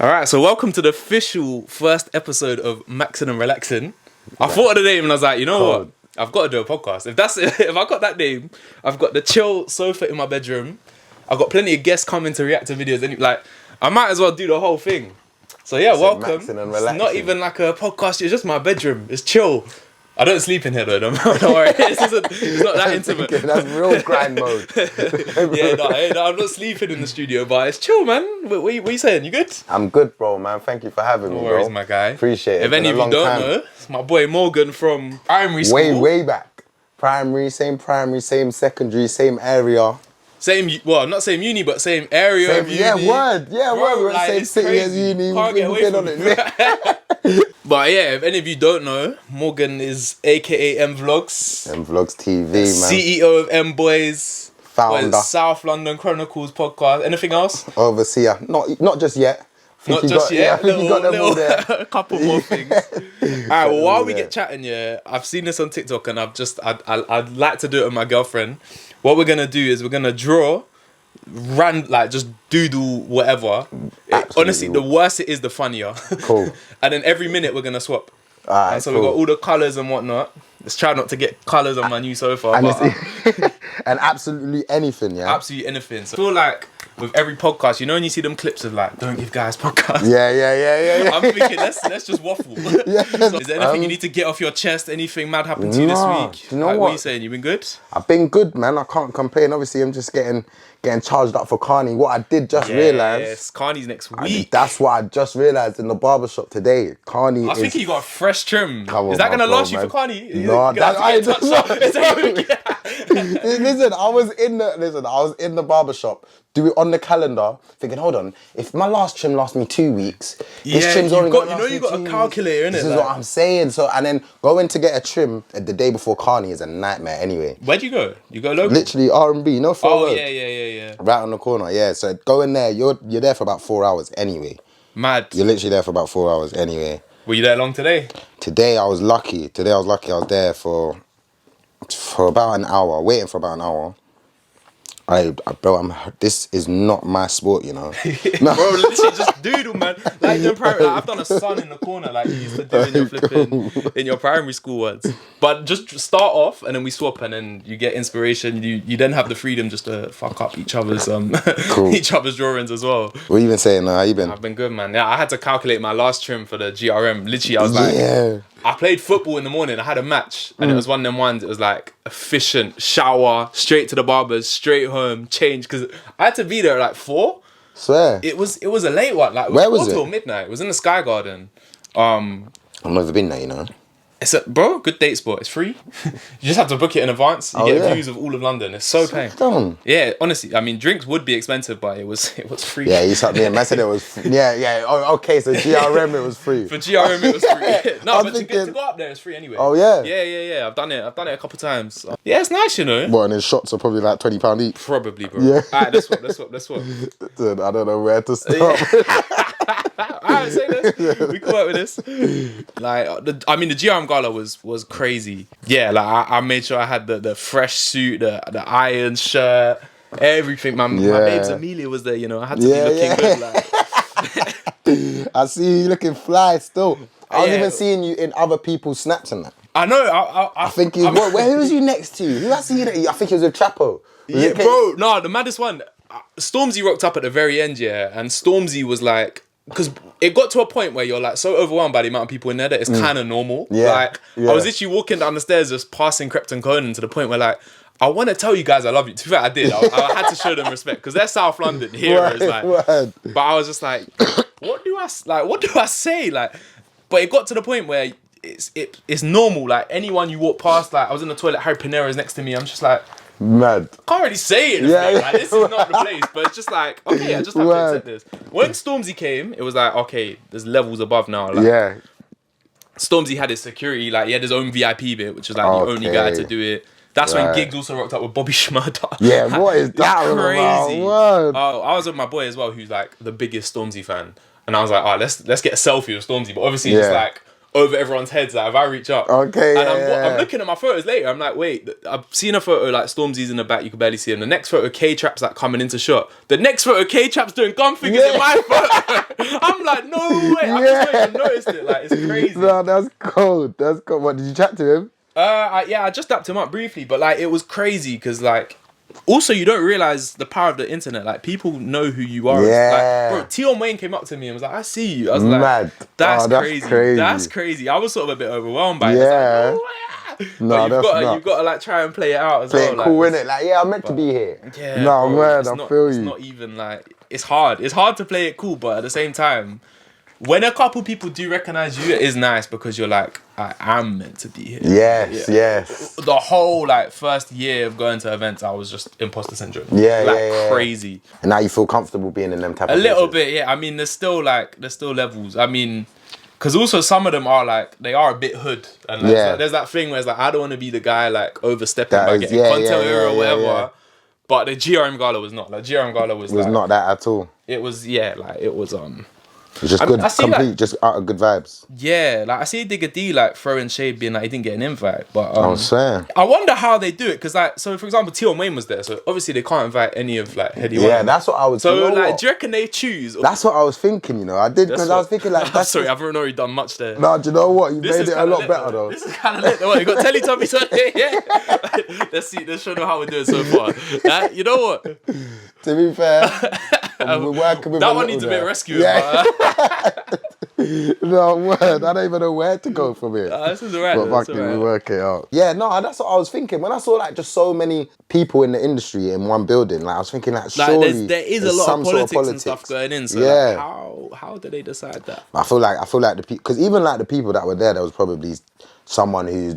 All right, so welcome to the official first episode of Maxin and Relaxin. I thought of the name and I was like, you know what? I've got to do a podcast. If I got that name, I've got the chill sofa in my bedroom. I've got plenty of guests coming to react to videos. And I might as well do the whole thing. So yeah, welcome. Maxin and Relaxin. It's not even like a podcast. It's just my bedroom. It's chill. I don't sleep in here though. Don't worry. It's not that intimate. That's real grind mode. No, I'm not sleeping in the studio, but it's chill, man. What are you saying? You good? I'm good, bro, man. Thank you for having me, No worries, bro. my guy. Appreciate it. If any of you don't know, it's my boy Morgan from primary school. Way back. Primary, same secondary, same area. Not same uni, but same area of uni. Yeah, word. We're like, same city as uni. Can't get away from it. But yeah, if any of you don't know, Morgan is AKA M Vlogs. M Vlogs TV, man. CEO of M Boys. Founder. South London Chronicles podcast. Anything else? Overseer. Not just yet. Not just yet. I think you got them all there. A couple more things. Alright, well, while we get chatting, I've seen this on TikTok and I'd like to do it with my girlfriend. What we're gonna do is we're gonna draw, just doodle whatever. Honestly, the worse it is, the funnier. Cool. And then every minute we're gonna swap. Alright, and so we've got all the colours and whatnot. Let's try not to get colours on my new sofa. And absolutely anything, yeah? Absolutely anything. So I feel like with every podcast, when you see them clips of don't give guys podcasts. Yeah. I'm thinking let's just waffle. Yeah. So is there anything you need to get off your chest? Anything mad happened to you this week? You know what are you saying? You been good? I've been good, man. I can't complain. Obviously, I'm just getting charged up for Carney. What I did just realise... Yes, Carney's next week. That's what I just realised in the barbershop today. Carney I think you got a fresh trim. Come is on, that going to bro, last you man. for Carney? No, Listen, I was in the barbershop, do it on the calendar, thinking, hold on, if my last trim lasts me 2 weeks, this trim's only going to last me you got 2 a calculator, innit? This is what I'm saying. So, and then going to get a trim the day before Carney is a nightmare anyway. Where'd you go? You go local? Literally R&B, no Fair Road. Yeah. Right on the corner, yeah. So go in there, you're there for about 4 hours anyway. Mad. You're literally there for about 4 hours anyway. Were you there long today? Today I was lucky. I was there for about an hour, waiting for about an hour. This is not my sport, you know. Bro, literally just doodle, man. I've done a sun in the corner like you used to do in your primary school words. But just start off and then we swap and then you get inspiration. You then have the freedom just to fuck up each other's each other's drawings as well. What you been saying? How you been? I've been good, man. Yeah, I had to calculate my last trim for the GRM. Literally, I was like, I played football in the morning. I had a match and it was one of them ones. It was like efficient, shower, straight to the barbers, straight home, change. Because I had to be there at like 4. Swear. It was a late one. Like, Where was 4 till it? midnight. It was in the Sky Garden. I've never been there, you know. It's good date spot. It's free. You just have to book it in advance. You get views of all of London. It's so paying. Dumb. Yeah, honestly, I mean, drinks would be expensive, but it was free. Yeah, you said man said it was. Yeah. Oh, okay, so GRM it was free. For GRM it was free. No, but thinking, to go up there it's free anyway. Oh yeah. Yeah. I've done it a couple times. Yeah, it's nice, you know. What, and his shots are probably like £20 each. Probably, bro. Yeah. Alright, let's swap. Dude, I don't know where to start. Alright, say this. We come up with this. The GRM gala was crazy. Yeah, I made sure I had the fresh suit, the iron shirt, everything. My babes Amelia was there, you know. I had to be looking good. I see you looking fly still. I was even seeing you in other people's snaps and that. I know. I think who was you next to? Who I see you? I think it was a Trapo. Yeah, bro. No, the maddest one. Stormzy rocked up at the very end, and Stormzy was like, because it got to a point where you're like so overwhelmed by the amount of people in there that it's kind of normal. I was literally walking down the stairs just passing Krypton Conan to the point where like, I want to tell you guys I love you. To be fair, I did. I had to show them respect because they're South London heroes. But I was just like, what do I say? Like, but it got to the point where it's normal. Like anyone you walk past, like I was in the toilet, Harry Panera's next to me. I'm just like, mad. Can't really say it. Like, this is not the place, but it's just like, okay, I just have to accept this. When Stormzy came, it was like, okay, there's levels above now. Like, Stormzy had his security, like he had his own VIP bit, which was like the only guy to do it. That's when Giggs also rocked up with Bobby Shmurda. Yeah, what is that? Crazy. About? I was with my boy as well, who's like the biggest Stormzy fan, and I was like, let's get a selfie with Stormzy, but obviously just like over everyone's heads. Like if I reach up, okay, and I'm looking at my photos later. I'm like, wait, I've seen a photo like Stormzy's in the back. You can barely see him. The next photo, K-Trap's like coming into shot. The next photo, K-Trap's doing gun figures in my photo. I'm like, no way. I just not even noticed it. Like it's crazy. No, that's cold. That's cold. What did you chat to him? I just dapped him up briefly, but like it was crazy because like. Also, you don't realize the power of the internet. Like, people know who you are. Yeah. Like, bro, Tion Wayne came up to me and was like, I see you. I was like, Mad. That's crazy. That's crazy. I was sort of a bit overwhelmed by it. Yeah. No, you've got to like try and play it out as well. Play it cool, innit? Like, yeah, I'm meant to be here. Yeah. No, bro, man, I feel you. It's not even like, it's hard. It's hard to play it cool, but at the same time, when a couple people do recognize you, it is nice because you're like, I am meant to be here. Yes. The whole like first year of going to events, I was just imposter syndrome. Crazy. And now you feel comfortable being in them type of places? A little places. bit, yeah. I mean, there's still levels. I mean, because also some of them are like, they are a bit hood. And like, there's that thing where it's like, I don't want to be the guy like overstepping by getting content or whatever. Yeah. But the GRM Gala was not. Like GRM Gala was like, not that at all. It was, it was It was just good, complete, just out of good vibes. Yeah, like I see Digga D like throwing shade, being like he didn't get an invite, but I was saying, I wonder how they do it because like, so for example, Tion Wayne was there, so obviously they can't invite any of like Heady. Yeah, that's what I was. So like, do you reckon they choose? That's what I was thinking. You know, I did because I was thinking like, I'm sorry, I've already done much there. No, do you know what? You made it a lot better though. This is kind of lit. What, you got Teletubbies on here? Yeah. Let's show them how we're doing so far. You know what? To be fair. We're working with that one needs a bit of rescuing. No word, I don't even know where to go from here. This is alright. But fucking, we work it out. Yeah, no, that's what I was thinking when I saw like just so many people in the industry in one building. Like I was thinking like surely there is a lot of politics and stuff going in. So like, how do they decide that? I feel like the people, because even like the people that were there was probably someone who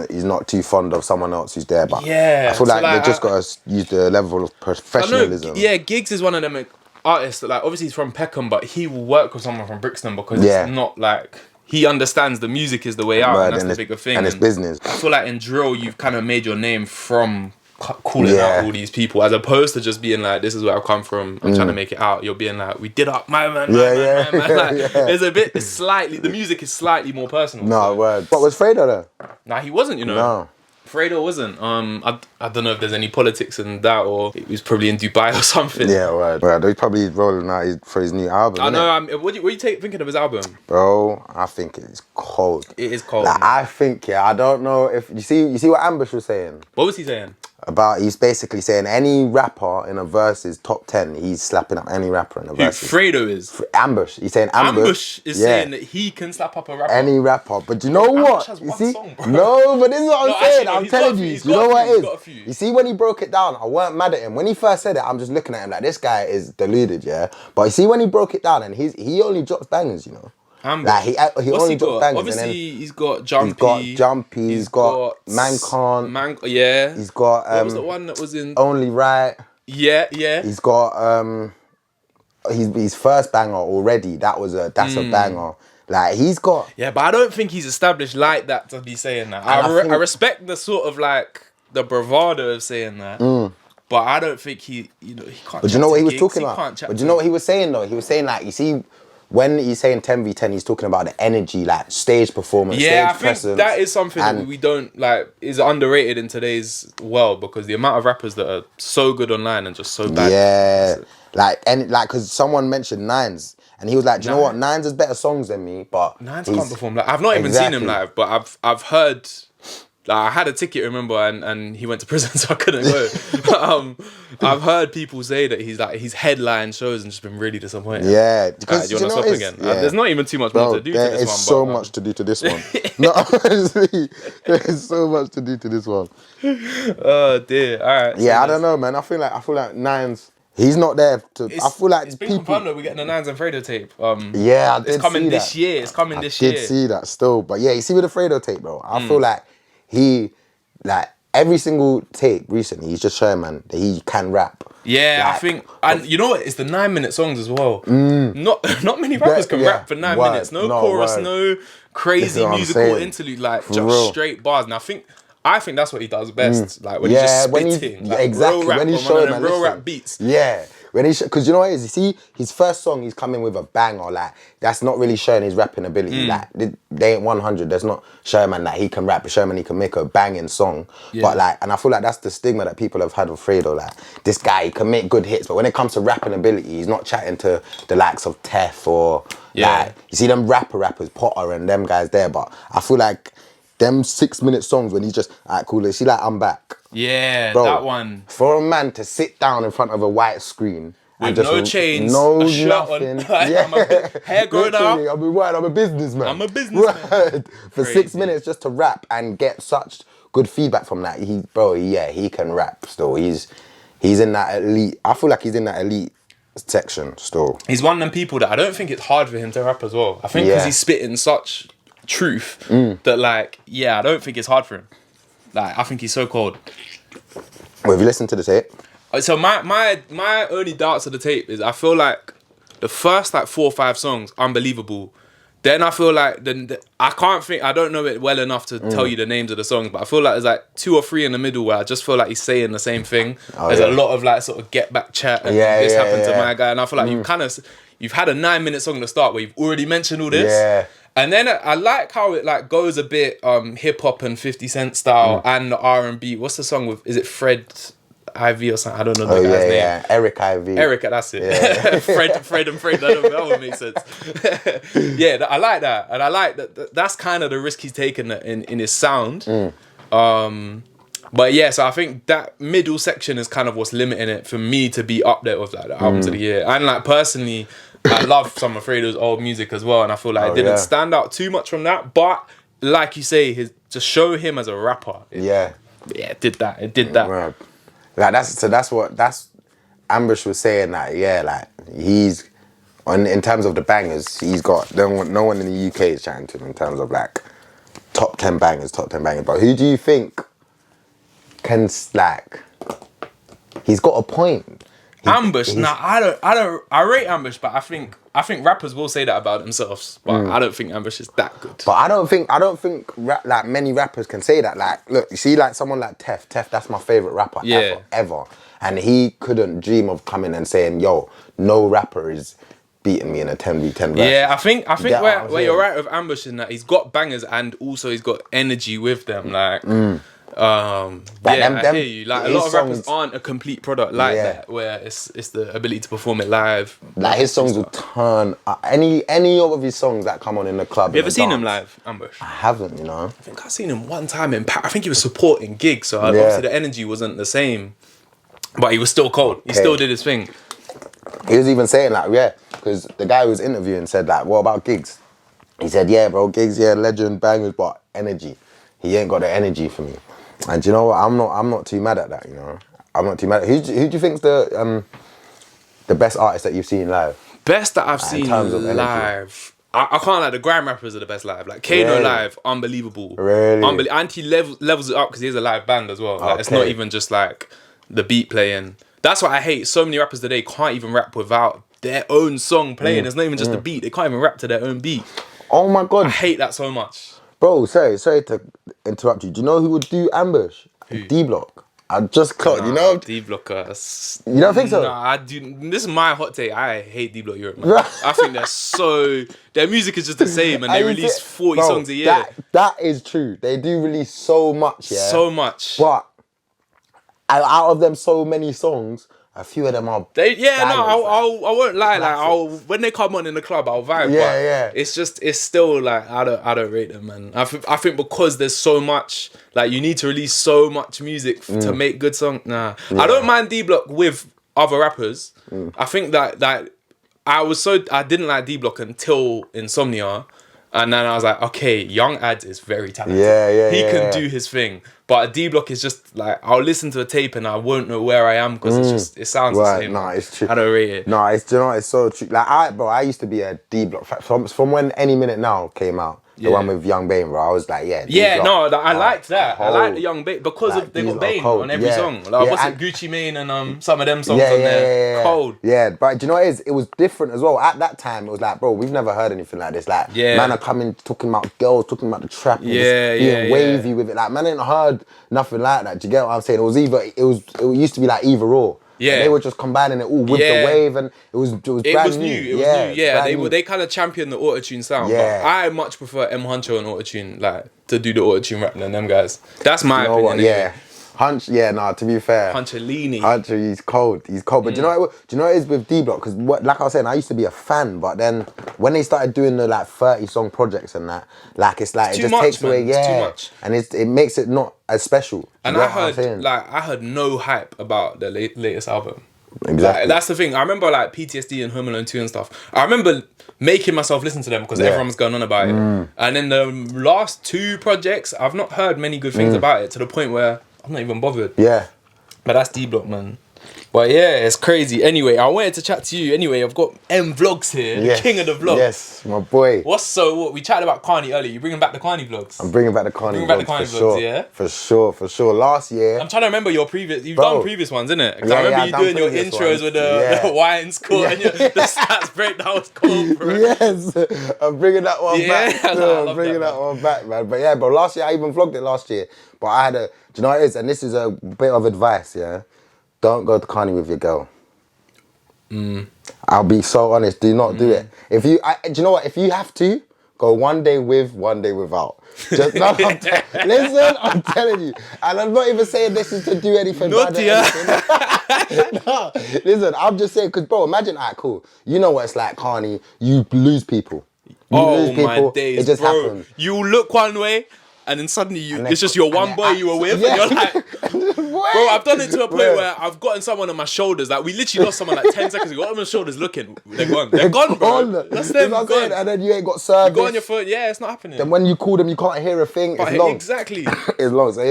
he's not too fond of someone else who's there. But I feel like they just got to use the level of professionalism. Giggs is one of them artists that like obviously he's from Peckham, but he will work with someone from Brixton because it's not like he understands the music is the way out, and that's the bigger thing. And it's business. I feel like in drill you've kind of made your name from calling out all these people, as opposed to just being like, this is where I've come from, I'm trying to make it out. You're being like, we did up, my man. Like, it's slightly, the music is slightly more personal. No, word. But was Fredo there? Nah, he wasn't, you know. No. Fredo wasn't. I don't know if there's any politics in that, or he was probably in Dubai or something. Yeah, word. He's probably rolling out for his new album. I know. What do you thinking of his album, bro? I think it's cold. It is cold. Like, I think, I don't know if you see what Ambush was saying. What was he saying? He's basically saying any rapper in a versus top 10, he's slapping up any rapper in a versus. Fredo is? Ambush. He's saying Ambush. Is saying that he can slap up a rapper. Any rapper. But do you know what? Has you one see? Song, bro. No, but this is what I'm saying. Actually, I'm telling you. You know what it is? You see, when he broke it down, I weren't mad at him. When he first said it, I'm just looking at him like, this guy is deluded, yeah? But you see, when he broke it down, and he only drops bangers, you know? Ambush. Like he only drops bangers. Obviously, he's got Jumpy. He's got Man Can't. Yeah. He's got what was the one that was in Only Right. Yeah. He's got his first banger already. That's a banger. Like he's got. Yeah, but I don't think he's established like that to be saying that. I respect the sort of like the bravado of saying that. But I don't think he can't. But you know what he was talking about? But you know what he was saying though? He was saying like, you see, when he's saying 10v10, he's talking about the energy, like stage performance, stage presence. I think that is something that we don't like, is underrated in today's world, because the amount of rappers that are so good online and just so bad. Yeah, because someone mentioned Nines, and he was like, do you know what? Nines has better songs than me, but Nines can't perform. Like, I've not even seen him live, but I've heard. Like, I had a ticket, remember, and he went to prison, so I couldn't go. I've heard people say that he's headline shows and just been really disappointed. Yeah, because do you want to stop again? Yeah. There's not even too much more to do to this one. There is so much to do to this one. No, honestly, there's so much to do to this one. Oh dear. All right. Yeah, I don't know, man. I feel like Nines. He's not there to. I feel like it's been confirmed that we're getting the Nines and Fredo tape. Yeah, I did. It's coming see this that. year. It's coming this year. I did see that still, but yeah, you see with the Fredo tape, bro. I feel like he, like every single tape recently, he's just showing, man, that he can rap. Yeah, like, I think, and you know what? It's the 9-minute songs as well. Not many rappers can rap for 9 minutes. No chorus, no crazy musical interlude, like for just real. Straight bars. And I think that's what he does best. Like when he's just spitting, like, exactly real rap, when he's showing, man, real rap beats. Yeah. when he, because you know what it is, you see, his first song, he's coming with a banger, like, that's not really showing his rapping ability, like, they ain't 100, there's not showing man that he can rap, showing man he can make a banging song, but like, and I feel like that's the stigma that people have had with Fredo, like, this guy, he can make good hits, but when it comes to rapping ability, he's not chatting to the likes of Tef or, like, you see them rappers, Potter and them guys there, but I feel like them 6-minute songs when he's just, alright, cool, see, like, I'm back. Yeah, Bro, that one. For a man to sit down in front of a white screen with and just no chains, no a shirt nothing. On. Yeah. Hair growing out. I'm a businessman. I'm a businessman. Word. For 6 minutes just to rap and get such good feedback from that. He can rap still. He's in that elite. I feel like he's in that elite section still. He's one of them people that I don't think it's hard for him to rap as well. I think because he's spitting such truth that, like, I don't think it's hard for him. Like, I think he's so cold. Well, have you listened to the tape? So my only doubts of the tape is I feel like the first like 4 or 5 songs, unbelievable. Then I feel like I don't know it well enough to tell you the names of the songs, but I feel like there's like 2 or 3 in the middle where I just feel like he's saying the same thing. There's a lot of like sort of get back chat and this happened to my guy, and I feel like you've had a 9-minute song to start where you've already mentioned all this. Yeah. And then I like how it like goes a bit hip hop and 50 Cent style and the R&B. What's the song with? Is it Fred IV or something? I don't know the guy's name. Yeah, Eric IV. Eric, that's it. Yeah. Fred and Fred. That would make sense. I like that, and I like that. That's kind of the risk he's taken in his sound. But yeah, so I think that middle section is kind of what's limiting it for me to be up there with like the albums of the year. And like personally, I love some of Fredo's old music as well, and I feel like it didn't stand out too much from that. But like you say, to show him as a rapper, it did that. It did that. Right. Like that's what Ambush was saying. That like he's in terms of the bangers, he's got no one in the UK is chatting to him in terms of like top 10 bangers. But who do you think can like? He's got a point. Ambush. Nah, I rate Ambush, but I think rappers will say that about themselves. But I don't think Ambush is that good. But I don't think like many rappers can say that. Like, look, you see, like someone like Tef, that's my favorite rapper ever. And he couldn't dream of coming and saying, "Yo, no rapper is beating me in a 10v10 versus." Yeah, I think where you're right with Ambush in that he's got bangers and also he's got energy with them. Like. I hear you. Like a lot of rappers aren't a complete product like that, where it's the ability to perform it live. Like his songs will turn any of his songs that come on in the club. Have you ever seen him live, Ambush? I haven't, you know. I think I've seen him one time in Paris. I think he was supporting gigs, so obviously the energy wasn't the same, but he was still cold. He still did his thing. He was even saying like, because the guy who was interviewing said like, what about gigs? He said, yeah, bro, gigs, legend, bangers, but energy. He ain't got the energy for me. And you know what? I'm not too mad at that. You know, I'm not too mad. Who do you think's the best artist that you've seen live? Best that I've seen live. I can't like the grime rappers are the best live. Like Kano live, unbelievable. Really? And he levels it up because he has a live band as well. Like, it's not even just like the beat playing. That's what I hate. So many rappers today can't even rap without their own song playing. It's not even just the beat. They can't even rap to their own beat. Oh my God. I hate that so much. Bro, sorry to interrupt you. Do you know who would do Ambush? D-Block. I just clocked, you know? D-Block. You don't think so? No, I do. This is my hot take. I hate D-Block Europe, man. I think their music is just the same and they release 40 songs a year. That is true. They do release so much, So much. But out of them so many songs, a few of them are. I won't lie. Like, when they come on in the club, I'll vibe. But it's still like I don't rate them, man. I think because there's so much, like you need to release so much music to make good songs. Nah, I don't mind D-Block with other rappers. I think that I didn't like D-Block until Insomnia. And then I was like, okay, Young Ads is very talented. He can do his thing. But a D-Block is just like, I'll listen to a tape and I won't know where I am because it sounds the same. No, it's true. I don't rate it. No, it's so true. Like I used to be a D-Block from when Any Minute Now came out. The one with Young Bane, bro. I was like, I liked that. I liked the Young Bane because like, they got Bane on every song. Like, what's it, Gucci Mane and some of them songs on there. Cold. Yeah, but do you know what it is? It was different as well. At that time, it was like, bro, we've never heard anything like this. Like, man are coming, talking about girls, talking about the trap, and just being wavy with it. Like, man ain't heard nothing like that. Do you get what I'm saying? It used to be like either or. Yeah. And they were just combining it all with the wave, and it was brand new. It was new. Yeah, they kind of championed the autotune sound. Yeah. But I much prefer M Huncho and autotune, like, to do the autotune rap than them guys. That's my opinion. What? Yeah. Hunch, to be fair. Huncher, he's cold. But do you know what it is with D-Block? Because like I was saying, I used to be a fan, but then when they started doing the like 30 song projects and that, like it just takes away, It's too much. And it makes it not as special. And I heard no hype about the latest album. Exactly. Like, that's the thing. I remember like PTSD and Home Alone 2 and stuff. I remember making myself listen to them because everyone was going on about it. And then the last 2 projects, I've not heard many good things about it, to the point where I'm not even bothered. Yeah. But that's D-Block, man. But yeah, it's crazy. Anyway, I wanted to chat to you. Anyway, I've got M Vlogs here, the king of the vlogs. Yes, my boy. We chatted about Carney earlier. You bringing back the Carney vlogs? I'm bringing back the Carney vlogs, for sure. Yeah? For sure. Last year... I'm trying to remember your previous... You've done previous ones, innit? Because I remember you doing your intros with the wine score and the stats breakdown was cool, bro. Yes, I'm bringing that one back. I'm bringing that one back, man. But yeah, bro, last year, I even vlogged it last year. But I had do you know what it is? And this is a bit of advice, yeah? Don't go to Carney with your girl. I'll be so honest, do not do it. Do you know what? If you have to, go one day with, one day without. Listen, I'm telling you. And I'm not even saying this is to do anything bad. No, listen, I'm just saying, because, bro, imagine, cool. You know what it's like, Carney. You lose people. My days, it just bro. happens. You look one way, and then suddenly it's just your one boy you were with, and you're like, bro, I've done it to a point where I've gotten someone on my shoulders. Like, we literally lost someone like 10 seconds ago. Got them on my shoulders looking. They're gone. They're gone, bro. That's them gone. And then you ain't got service. You go on your phone. Yeah, it's not happening. Then when you call them, you can't hear a thing. It's long. Exactly. It's long. So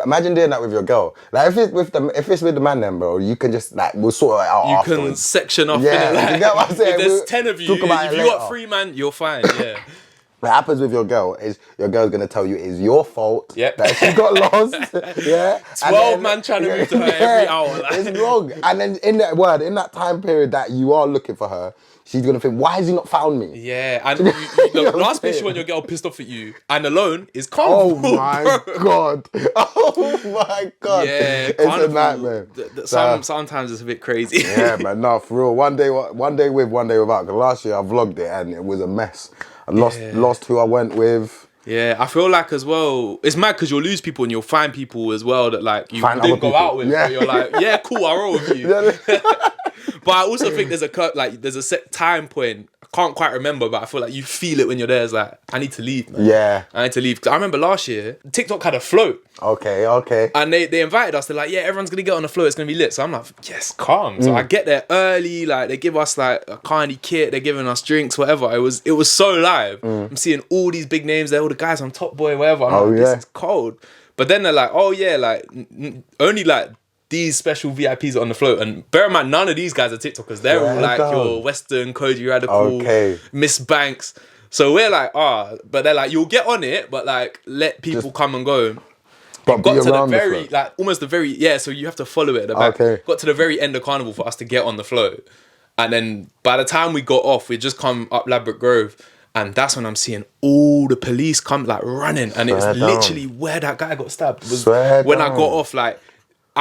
imagine doing that with your girl. Like, if it's with the man, then, bro, you can just, like, we'll sort it out afterwards. You can section off. Yeah, like, you get what I'm saying? If there's 10 of you, if you got 3 man, you're fine. Yeah. What happens with your girl is your girl's gonna tell you it's your fault that she got lost. 12 man trying to move to her every hour. Like. It's wrong. And then in that time period that you are looking for her, she's gonna think, why has he not found me? Yeah, and the last place you want your girl pissed off at you and alone is Carnival. Oh my god. Oh my god. Yeah, it's a nightmare. Sometimes it's a bit crazy. Yeah, man. No, for real. One day with, one day without. Because last year I vlogged it and it was a mess. I lost who I went with. Yeah, I feel like as well, it's mad because you'll lose people and you'll find people as well that like you didn't go out with. Yeah. But you're like, yeah, cool, I'll roll with you. But I also think there's a set time point. I can't quite remember, but I feel like you feel it when you're there. It's like, I need to leave, man. Yeah. I need to leave. 'Cause I remember last year, TikTok had a float. Okay. And they invited us. They're like, yeah, everyone's going to get on the float. It's going to be lit. So I'm like, yes, calm. So I get there early. Like, they give us like a Carney kit. They're giving us drinks, whatever. It was so live. I'm seeing all these big names there. All the guys on Top Boy, whatever. I'm like, this is cold. But then they're like, oh yeah, like only like these special VIPs are on the float. And bear in mind, none of these guys are TikTokers. They're all like your Western, Koji Radical, Miss Banks. So we're like, but they're like, you'll get on it, but like, let people come and go. But got to the very, like, almost the very, so you have to follow it at the back. Got to the very end of Carnival for us to get on the float. And then by the time we got off, we just come up Ladbroke Grove. And that's when I'm seeing all the police come, like, running. And it's literally where that guy got stabbed. When I got off, like,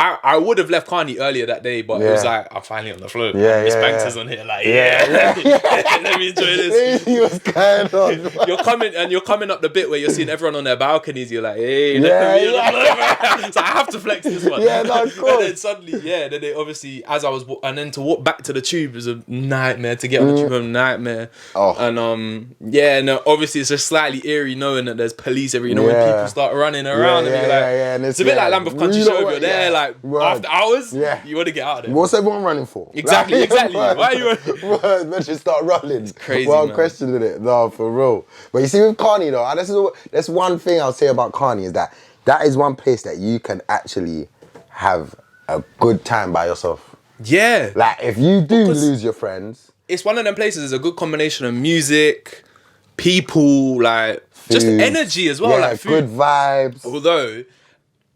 I would have left Carney earlier that day, but it was like, I'm finally on the float. Miss Banks is on here, like, let me enjoy this. He was kind of. You're coming up the bit where you're seeing everyone on their balconies. You're like, hey, let me on the float. So I have to flex this one. Yeah, no, of course. And then suddenly, then they obviously, as I was, and then to walk back to the tube was a nightmare. To get on the tube, a nightmare. And obviously it's just slightly eerie knowing that there's police when people start running around. And it's a bit like Lambeth Country Show. If you're there, like, after hours, you want to get out of there. What's everyone running for? Exactly. Why are you running? Men should start running. It's crazy, well, I'm questioning it. No, for real. But you see with Carney though, that's one thing I'll say about Carney is that is one place that you can actually have a good time by yourself. Yeah. Like, if you do lose your friends. It's one of them places, it's a good combination of music, people, like, food, just energy as well. Yeah, like food. Good vibes. Although,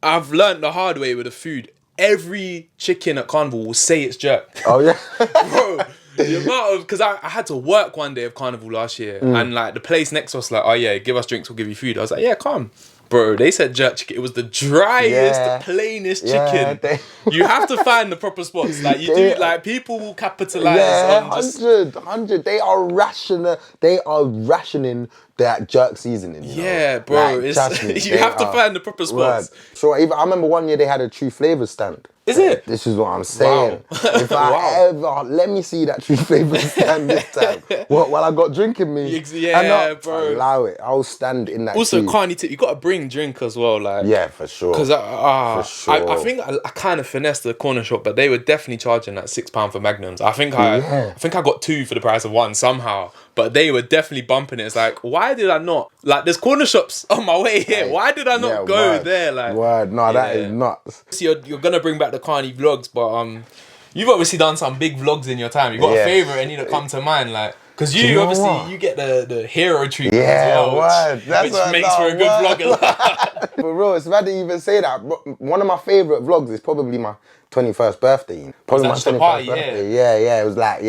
I've learned the hard way with the food. Every chicken at Carnival will say it's jerk. Oh, yeah? Bro, the amount of... Because I had to work one day of Carnival last year. And, like, the place next to us like, oh, yeah, give us drinks, we'll give you food. I was like, yeah, calm. Bro, they said jerk chicken. It was the driest, the plainest chicken. You have to find the proper spots. Like you do, like people will capitalize on just 100. They are rationing that jerk seasoning. Yeah, bro. Like, trust me, you have to find the proper spots. So even I remember one year they had a true flavor stand. Is it? This is what I'm saying. Wow. If I ever let me see that true flavor stand this time, while I got drinking me, bro. Allow it. I'll stand in that. Also, carny tip. You got to bring drink as well, like. Yeah, for sure. Because I think I kind of finessed the corner shop, but they were definitely charging like £6 for Magnums. I think I got 2 for the price of 1 somehow. But they were definitely bumping it. It's like, why did I not? Like, there's corner shops on my way here. Why did I not go there? Like, that is nuts. So you're gonna bring back the carny vlogs, but you've obviously done some big vlogs in your time. You got a favourite any that come to mind, like? Because you obviously you get the hero treatment as well, which makes for a good vlogger. For real, it's mad to even say that. One of my favourite vlogs is probably my 21st birthday. Probably my 21st birthday. Yeah, it was like,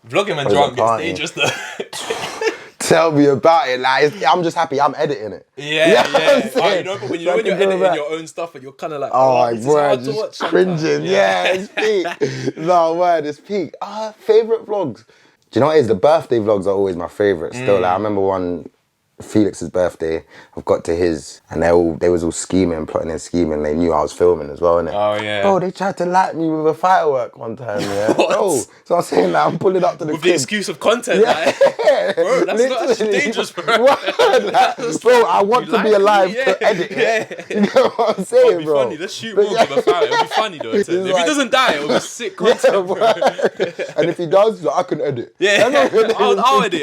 vlogging when drunk gets dangerous though. Tell me about it. Like, I'm just happy I'm editing it. Yeah. But when you're editing your own stuff and you're kind of like, word, just cringing. It's peak. No, word, it's peak. Favourite vlogs. Do you know what it is? The birthday vlogs are always my favourite still. Like, I remember one Felix's birthday, I've got to his, and they was all scheming, plotting and scheming. They knew I was filming as well, innit? Oh yeah. Bro, they tried to light me with a firework one time, yeah. Bro, so I'm saying that I'm pulling up to the with the excuse of content, like, bro, that's not actually dangerous, bro. Bro, I want to be alive to edit it. You know what I'm saying, it'll be funny. Let's shoot Morgz with a firework. It'll be funny though. If he doesn't die, it'll be sick content, bro. And if he does, I can edit. I'll edit.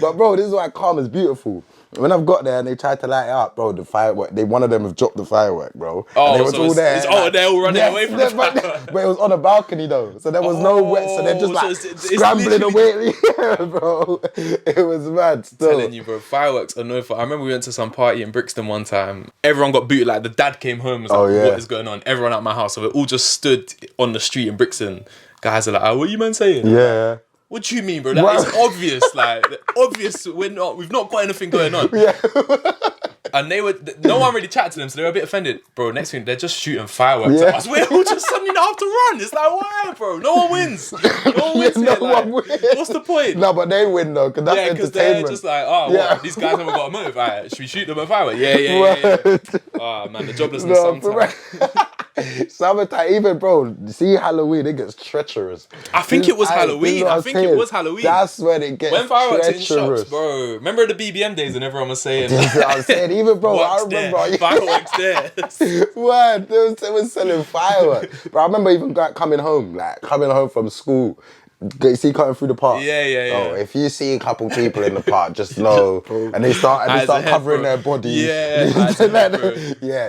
But bro, this is why calm is beautiful. When I've got there and they tried to light it up, bro, the firework, one of them have dropped the firework, bro. Oh, and they was all there. They're all running away from the firework. But it was on a balcony though, so there was no wet, so they're just like scrambling away. Bro, it was mad still. I'm telling you, bro, fireworks are no fun. I remember we went to some party in Brixton one time. Everyone got booted, like the dad came home and was like, what is going on? Everyone at my house, so we all just stood on the street in Brixton. Guys are like, what are you man saying? Yeah. What do you mean, bro? That is obvious. Like, obvious. We've not got anything going on. And no one really chatted to them, so they were a bit offended. Bro, next thing, they're just shooting fireworks at us. We're all just suddenly have to run. It's like, why, bro? No one wins. No one wins here. What's the point? No, but they win though, because that's entertainment. They're just like, what? These guys haven't got a motive. All right, should we shoot them a firework? Yeah. Oh, man, the joblessness sometimes. Summertime, even bro, see Halloween, it gets treacherous. I think it was Halloween. That's when it gets when fireworks in shops, bro. Remember the BBM days and everyone was saying, I was saying, even bro, I remember fireworks there. Word, they was selling fireworks. Bro, I remember even coming home from school. You see cutting through the park. Yeah. Oh, if you see a couple people in the park, just know, and they start covering their body. Yeah,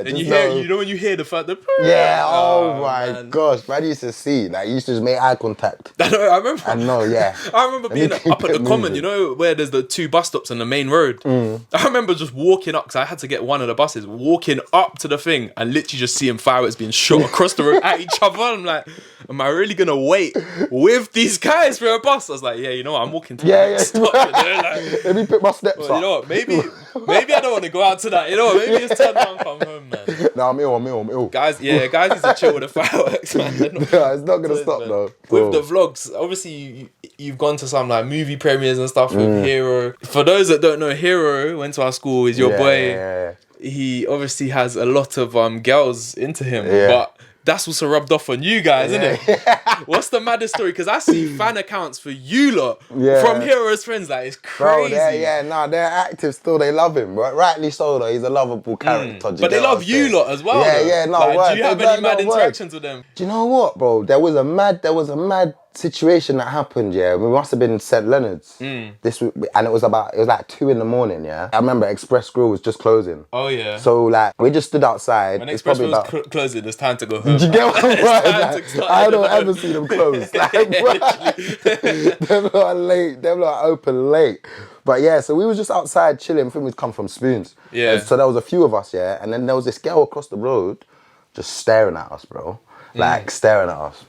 And you know when you hear the fact that. Yeah. Oh my gosh, man, used to see. Like, you used to just make eye contact. I remember. I know. Yeah. I remember being up at the Common. You know where there's the 2 bus stops on the main road. I remember just walking up because I had to get one of the buses. Walking up to the thing and literally just seeing fireworks being shot across the road at each other. I'm like, am I really gonna wait with these guys for a bus? I was like, you know what, I'm walking to the next stop, you know, like, let me pick my steps up. You know what, maybe I don't want to go out tonight, you know what, maybe just turn around and come home, man. No, I'm ill. Guys need to chill with the fireworks, man. It's not gonna stop though. With the vlogs, obviously you've gone to some like movie premieres and stuff with Hero. For those that don't know, Hero went to our school, is your boy. Yeah. He obviously has a lot of girls into him, but that's also rubbed off on you guys, isn't it? What's the maddest story? Because I see fan accounts for you lot from Hero's friends. Like, it's crazy. Bro, they're active still. They love him. Rightly so, though. He's a lovable character. But they love you lot as well. Do you have any mad interactions with them? Do you know what, bro? There was a mad situation that happened, we must have been in St. Leonard's. And it was like 2 a.m, I remember Express Grill was just closing. Oh yeah. So like we just stood outside. When Express Grill was closing, it's time to go home. Did you get what I'm saying? I don't ever see them close. Like, them lot open late. But so we was just outside chilling. I think we'd come from Spoons. Yeah. So there was a few of us, and then there was this girl across the road just staring at us, bro. Like staring at us.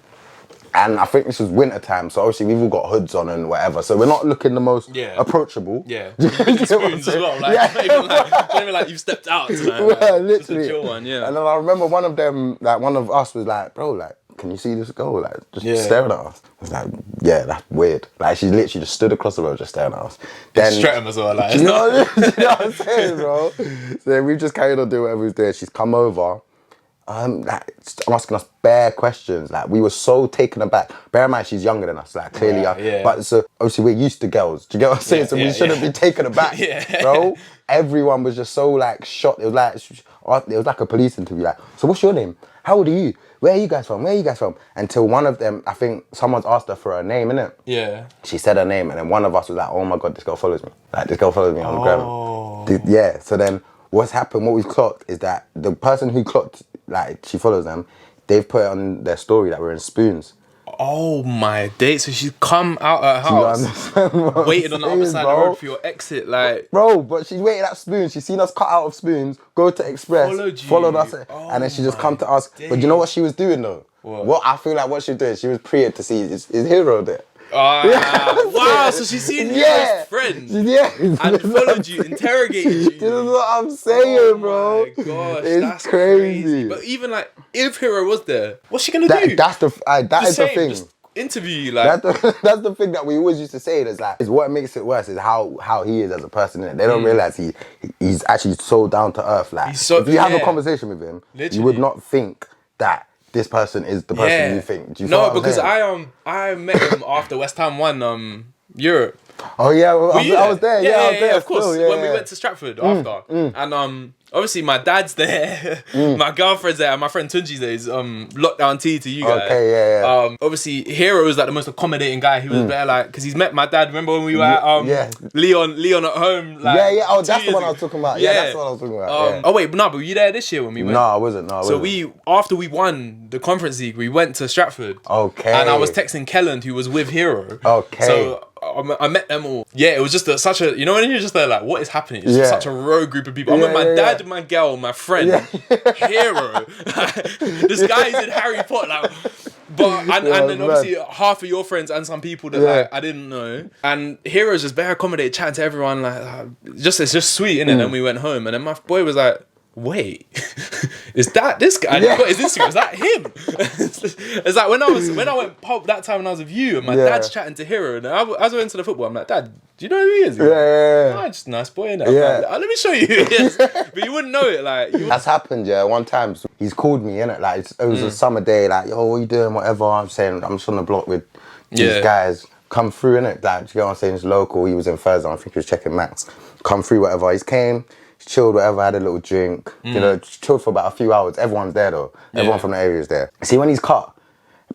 And I think this was winter time, so obviously we've all got hoods on and whatever. So we're not looking the most approachable. Yeah. Spoons as well. Like, not even like you've stepped out tonight. Like, literally. Just a chill one, yeah. And then I remember one of them, like one of us was like, bro, like, can you see this girl? Like, just staring at us. I was like, yeah, that's weird. Like, she literally just stood across the road just staring at us. Then, straight him as well, like. You know what I'm saying, bro? So then we've just carried on doing whatever we was doing. She's come over. Like asking us bare questions. Like we were so taken aback. Bear in mind, she's younger than us. Like clearly, but so obviously we're used to girls. Do you get what I'm saying? So we shouldn't be taken aback, bro. Everyone was just so like shocked. It was like a police interview. Like, so what's your name? How old are you? Where are you guys from? Where are you guys from? Until one of them, I think someone's asked her for her name, innit? Yeah. She said her name, and then one of us was like, "Oh my god, this girl follows me. Like this girl follows me on the gram." Yeah. So then what's happened? What we've clocked is that the person who clocked. Like, she follows them. They've put it on their story that we're in Spoons. Oh my day! So she's come out her house, waited on the other side of the road for your exit, like. Bro, but she's waited at Spoons. She's seen us cut out of Spoons, go to Express, followed us, and then she just come to us. But you know what she was doing though? What I feel like what she was doing, she was praying to see is Hero there. Wow, so she's seen Hero's friend. And followed you, interrogated you. This is what I'm saying, bro. Oh my gosh, it's that's crazy. But even like, if Hero was there, what's she gonna do? That is the thing. Just interview you, like. That's the thing that we always used to say. Is like, is what makes it worse is how he is as a person. Innit? They don't realize he's actually so down to earth. Like, if you have a conversation with him, you would not think that this person is the person you think. Do you no, because I met him after West Ham won Europe. Oh yeah, well, I was there. I was there. Of course. When we went to Stratford after, and obviously my dad's there, my girlfriend's there, and my friend Tunji's there. He's lockdown tea to you guys. Okay, obviously Hero was like the most accommodating guy. He was there like because he's met my dad. Remember when we were at Leon at home? Like, Oh, that's the one I was talking about. Yeah, that's what I was talking about. Oh wait, but were you there this year when we went? No, I wasn't. So after we won the Conference League, we went to Stratford. Okay. And I was texting Kelland, who was with Hero. Okay. So I met them all. Yeah, it was just such a, you know, when you're just there like, what is happening? It's just such a rogue group of people. I met my dad, my girl, my friend, Hero. This guy's in Harry Potter. Like, and then obviously half of your friends and some people that like I didn't know. And Hero's just very accommodated, chatting to everyone. It's just sweet, innit? And then we went home, and then my boy was like, wait, is that this guy? Is that him? It's like when I went pub that time when I was with you and my dad's chatting to Hero, and as I went to the football, I'm like, Dad, do you know who he is? Yeah. Just a nice boy, innit? Like, let me show you who he is. But you wouldn't know it, like. That's happened, one time. He's called me, innit? Like, it was a summer day, like, yo, what you doing, whatever. I'm saying, I'm just on the block with these guys. Come through, innit? Like, you know what I'm saying? It's local. He was in Thursday. I think he was checking Max. Come through, whatever. He came. Chilled, whatever, had a little drink, you know, chilled for about a few hours. Everyone's there though. Everyone from the area is there. See, when he's cut,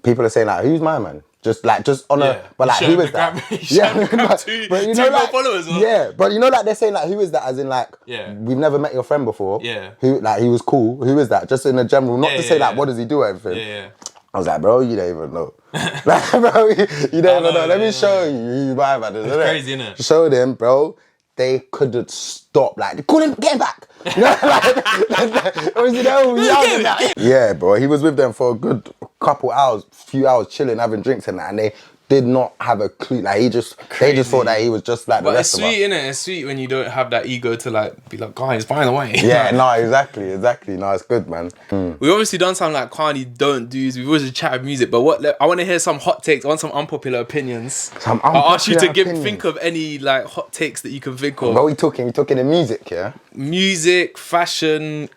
people are saying like, who's my man? Just on a, but like, who is that? But you know, like, followers, but you know, like they're saying like, who is that? As in like, we've never met your friend before. Who, like, he was cool. Who is that? Just in a general, not to say like, what does he do or everything. I was like, bro, you don't even know. Like, bro, you don't even know. Let me show you who my man is. It's crazy, innit? Show them, bro. They couldn't stop. Like, call him, get him back. You know, yeah, bro. He was with them for a good few hours chilling, having drinks and that, and they did not have a clue. Like, they just thought that he was just like the rest of us. But it's sweet, innit? It's sweet when you don't have that ego to like be like, guys, find a way. Yeah, no, exactly. No, it's good, man. We've obviously done some like Carney don't do's. We've always chatted music, but I want to hear some hot takes. I want some unpopular opinions. I'll ask you to think of any like hot takes that you can think of. What are we talking? We're talking in music, yeah? Music, fashion,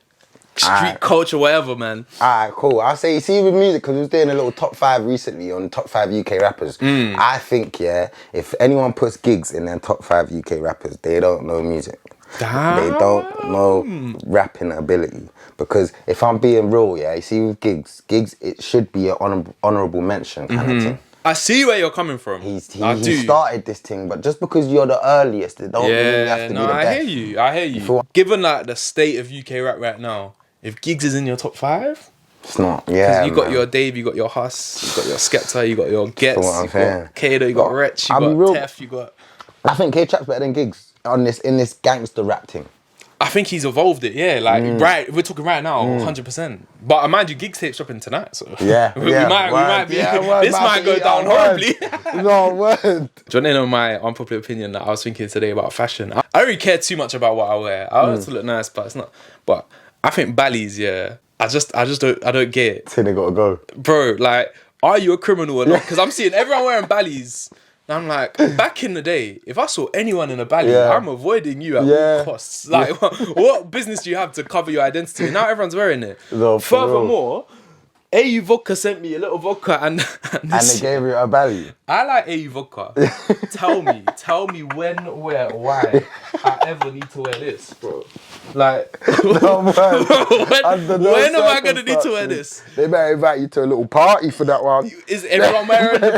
street culture, whatever, man. Alright, cool. I'll say, see, with music, because we was doing a little top 5 recently on top 5 UK rappers. I think, if anyone puts Gigs in their top 5 UK rappers, they don't know music. Damn. They don't know rapping ability. Because if I'm being real, you see, with Gigs, it should be an honourable mention kind of thing. I see where you're coming from. He started this thing, but just because you're the earliest, it don't really have to be the best. I hear you. Given like the state of UK rap right now, if Gigs is in your top 5, it's not. Yeah, you got your Dave, you got your Huss, you got your Skepta, you got your Gets, you got Kato, you got Wretch, you got Tef, you got. I think K-Trap's better than Gigs in this gangster rap thing. I think he's evolved it, yeah. Like, right, we're talking right now, 100%. But mind you, Giggs tape's dropping tonight, so yeah, we might be. This might go down horribly. No word. Do you want to know my unpopular opinion that I was thinking today about fashion? I don't really care too much about what I wear. I want it to look nice, but it's not. But I think Bally's, yeah. I don't get it. So they gotta go, bro. Like, are you a criminal or not? Because I'm seeing everyone wearing Bally's. And I'm like, back in the day, if I saw anyone in a Bally, I'm avoiding you at all costs. Like, what business do you have to cover your identity? Now everyone's wearing it. No, furthermore, AU Vodka sent me a little vodka and they gave you a Bally. I like AU Vodka. Tell me when, where, why I ever need to wear this, bro. Like, no, man. when am I gonna need to wear this? They better invite you to a little party for that one. Is everyone wearing the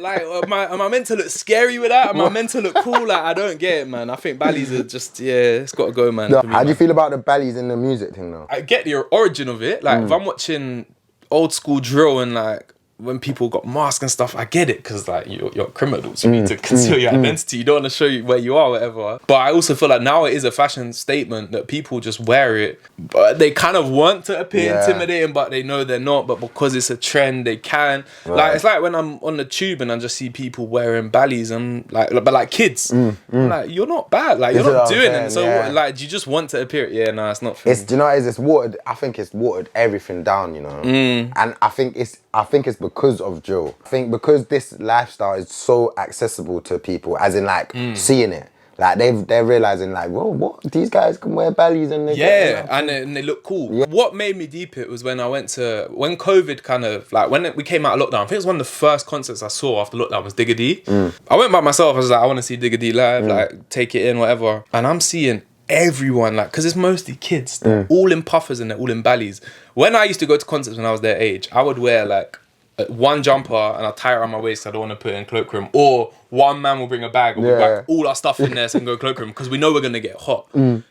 am I meant to look scary with that? Am I meant to look cool? Like, I don't get it, man. I think Bally's are just, it's got to go, man. No, how do you feel about the Bally's in the music thing, though? I get the origin of it. Like, if I'm watching old school drill and like when people got masks and stuff, I get it, because like you're criminals. You need to conceal your identity. You don't want to show you where you are, whatever. But I also feel like now it is a fashion statement that people just wear it, but they kind of want to appear intimidating, but they know they're not. But because it's a trend, they can. Right. Like, it's like when I'm on the tube and I just see people wearing Bally's and like kids. I'm like, you're not bad. Like, you're not doing it. So like, do you just want to appear? Yeah, nah, it's not for me. Do you know what it is? It's watered. I think it's watered everything down. You know, and I think it's because of drill. I think because this lifestyle is so accessible to people, as in like seeing it. Like they're realizing like, well, what, these guys can wear Bally's and they and they look cool. Yeah. What made me deep it was when when COVID kind of like when we came out of lockdown. I think it was one of the first concerts I saw after lockdown was Digga D. I went by myself. I was like, I want to see Digga D live, like take it in, whatever. And I'm seeing everyone, like, because it's mostly kids, they're all in puffers and they're all in Bally's. When I used to go to concerts when I was their age, I would wear like one jumper and I'll tie it around my waist. I don't want to put it in cloakroom. Or one man will bring a bag and we'll pack all our stuff in there so we can go cloakroom, because we know we're gonna get hot.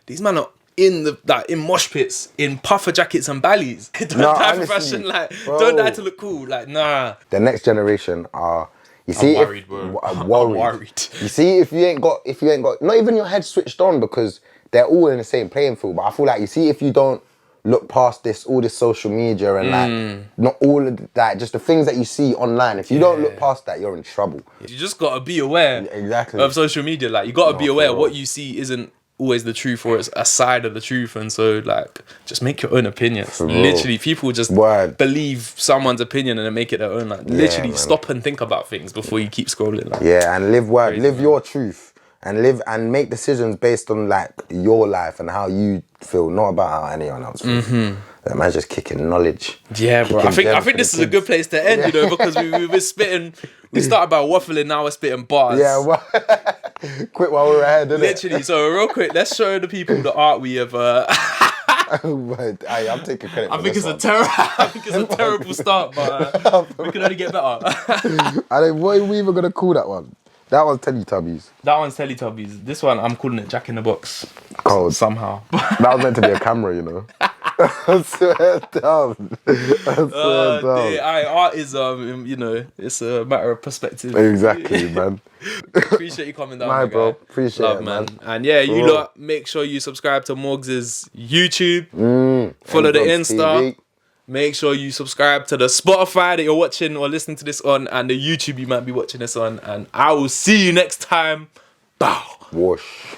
These men are in in mosh pits in puffer jackets and Bally's. Don't die for fashion, like, don't die to look cool, like, nah. The next generation are. You see, I'm worried, bro. I'm worried. You see, if you ain't got, not even your head switched on, because they're all in the same playing field. But I feel like, you see, if you don't look past all this social media and like not all of that, just the things that you see online. If you don't look past that, you're in trouble. You just gotta be aware of social media. Like, you gotta be aware what you see isn't always the truth, or it's a side of the truth. And so like, just make your own opinions. Literally, people just believe someone's opinion and then make it their own. Like, literally stop and think about things before you keep scrolling. Like, and live your truth. And make decisions based on like your life and how you feel, not about how anyone else feels. That man's just kicking knowledge. Yeah, bro. I think this is a good place to end, you know, because we were spitting. We started by waffling, now we're spitting bars. Yeah, well, quick while we're ahead, innit? Literally. So real quick, let's show the people the art we have. I'm taking credit. I think it's a terrible start, but we can only get better. What are we even gonna call that one? That one's Teletubbies. That one's Teletubbies. This one, I'm calling it Jack in the Box. Cold. Somehow. That was meant to be a camera, you know. I swear down. Art is, you know, it's a matter of perspective. Exactly, man. Appreciate you coming down, my bro. guy. Appreciate it, man. And yeah, you lot, make sure you subscribe to Morgz' YouTube. Follow the Insta. TV. Make sure you subscribe to the Spotify that you're watching or listening to this on, and the YouTube you might be watching this on. And I will see you next time. Bow. Whoosh.